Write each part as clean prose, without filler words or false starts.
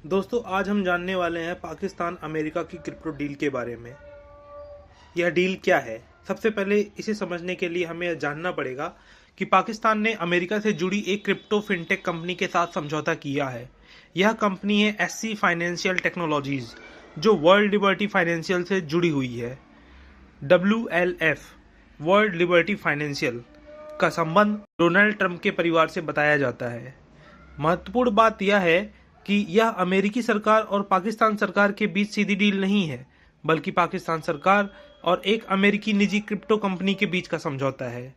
दोस्तों आज हम जानने वाले हैं पाकिस्तान अमेरिका की क्रिप्टो डील के बारे में। यह डील क्या है? सबसे पहले इसे समझने के लिए हमें यह जानना पड़ेगा कि पाकिस्तान ने अमेरिका से जुड़ी एक क्रिप्टो फिनटेक कंपनी के साथ समझौता किया है। यह कंपनी है SC फाइनेंशियल टेक्नोलॉजीज, जो वर्ल्ड लिबर्टी फाइनेंशियल से जुड़ी हुई है। WLF वर्ल्ड लिबर्टी फाइनेंशियल का संबंध डोनाल्ड ट्रंप के परिवार से बताया जाता है। महत्वपूर्ण बात यह है कि यह अमेरिकी सरकार और पाकिस्तान सरकार के बीच सीधी डील नहीं है, बल्कि पाकिस्तान सरकार और एक अमेरिकी निजी क्रिप्टो कंपनी के बीच का समझौता है।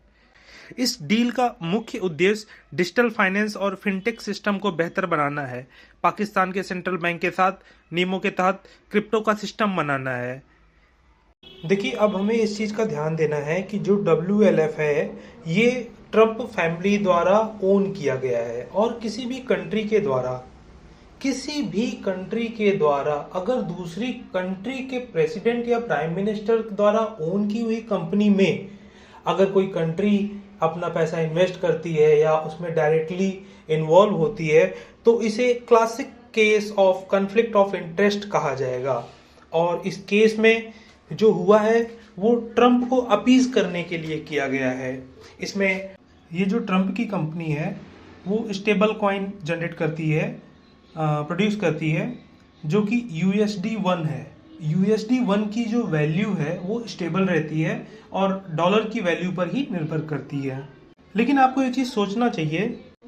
इस डील का मुख्य उद्देश्य डिजिटल फाइनेंस और फिनटेक सिस्टम को बेहतर बनाना है। पाकिस्तान के सेंट्रल बैंक के साथ नियमों के तहत क्रिप्टो का सिस्टम बनाना है। देखिए, अब हमें इस चीज़ का ध्यान देना है कि जो WLF है, ये ट्रंप फैमिली द्वारा ओन किया गया है और किसी भी कंट्री के द्वारा अगर दूसरी कंट्री के प्रेसिडेंट या प्राइम मिनिस्टर द्वारा ओन की हुई कंपनी में अगर कोई कंट्री अपना पैसा इन्वेस्ट करती है या उसमें डायरेक्टली इन्वॉल्व होती है, तो इसे classic case of conflict of interest कहा जाएगा। और इस केस में जो हुआ है वो ट्रंप को अपीज करने के लिए किया गया है। इसमें ये जो ट्रंप की कंपनी है वो स्टेबल कॉइन जनरेट करती है, प्रोड्यूस करती है, जो कि USD1 है। USD1 की जो वैल्यू है वो स्टेबल रहती है और डॉलर की वैल्यू पर ही निर्भर करती है। लेकिन आपको ये चीज़ सोचना चाहिए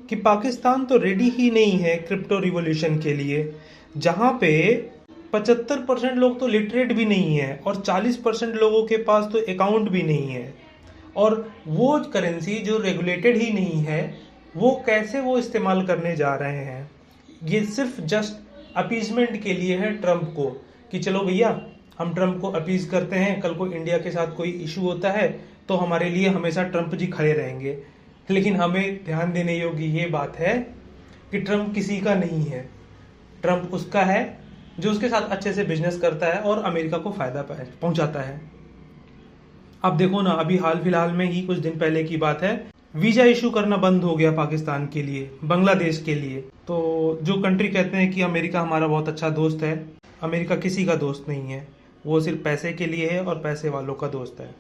कि पाकिस्तान तो रेडी ही नहीं है क्रिप्टो रिवॉल्यूशन के लिए, जहाँ पे 75% लोग तो लिटरेट भी नहीं है और 40% लोगों के पास तो अकाउंट भी नहीं है। और वो करेंसी जो रेगुलेटेड ही नहीं है, वो कैसे वो इस्तेमाल करने जा रहे हैं? ये सिर्फ जस्ट अपीजमेंट के लिए है ट्रंप को, कि चलो भैया हम ट्रंप को अपीज करते हैं, कल को इंडिया के साथ कोई इशू होता है तो हमारे लिए हमेशा ट्रंप जी खड़े रहेंगे। लेकिन हमें ध्यान देने योग्य ये बात है कि ट्रंप किसी का नहीं है। ट्रंप उसका है जो उसके साथ अच्छे से बिजनेस करता है और अमेरिका को फायदा पहुंचाता है। अब देखो ना, अभी हाल फिलहाल में ही कुछ दिन पहले की बात है, वीजा इशू करना बंद हो गया पाकिस्तान के लिए, बांग्लादेश के लिए। तो जो कंट्री कहते हैं कि अमेरिका हमारा बहुत अच्छा दोस्त है, अमेरिका किसी का दोस्त नहीं है। वो सिर्फ पैसे के लिए है और पैसे वालों का दोस्त है।